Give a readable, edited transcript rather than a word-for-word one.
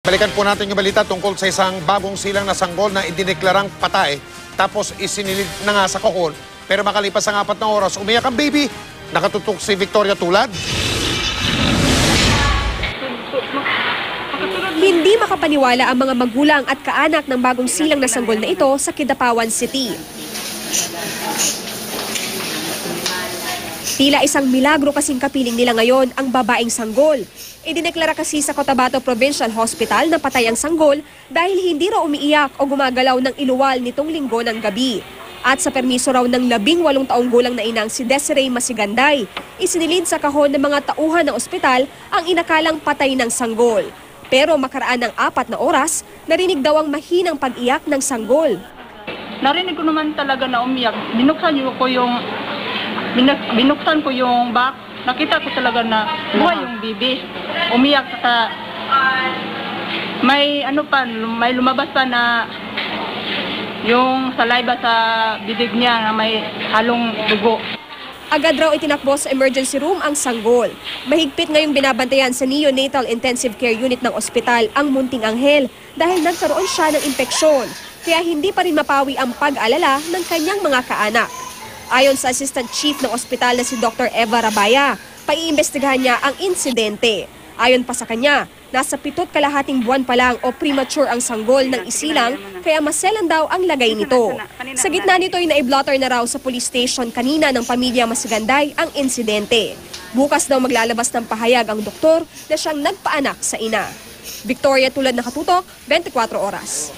Balikan po natin yung balita tungkol sa isang bagong silang na sanggol na idineklarang patay tapos isinilid na nga sa kokon. Pero makalipas ang 4 na oras, umiyak ang baby. Nakatutok si Victoria Tulad. Hindi makapaniwala ang mga magulang at kaanak ng bagong silang na sanggol na ito sa Kidapawan City. Tila isang milagro kasing kapiling nila ngayon ang babaeng sanggol. Idineklara kasi sa Cotabato Provincial Hospital na patay ang sanggol dahil hindi raw umiiyak o gumagalaw ng iluwal nitong linggo ng gabi. At sa permiso raw ng 18 taong gulang na inang si Desiree Masiganday, isinilid sa kahon ng mga tauhan ng ospital ang inakalang patay ng sanggol. Pero makaraan ng 4 na oras, narinig daw ang mahinang pag-iyak ng sanggol. Narinig ko naman talaga na umiyak. Binuksan ko yung box. Nakita ko talaga na buhay yung bibi. Umiyak sa may lumabas pa na yung saliva sa bibig niya na may halong dugo. Agad raw itinakbo sa emergency room ang sanggol. Mahigpit ngayong binabantayan sa Neonatal Intensive Care Unit ng ospital ang munting anghel dahil nagkaroon siya ng impeksyon. Kaya hindi pa rin mapawi ang pag-alala ng kanyang mga kaanak. Ayon sa Assistant Chief ng ospital na si Dr. Eva Rabaya, paiimbestigahan niya ang insidente. Ayon pa sa kanya, nasa 7.5 buwan pa lang o premature ang sanggol ng isilang kaya maselan daw ang lagay nito. Sa gitna nito ay naiblotter na raw sa police station kanina ng pamilya Masiganday ang insidente. Bukas daw maglalabas ng pahayag ang doktor na siyang nagpaanak sa ina. Victoria Tulad, nakatutok, 24 oras.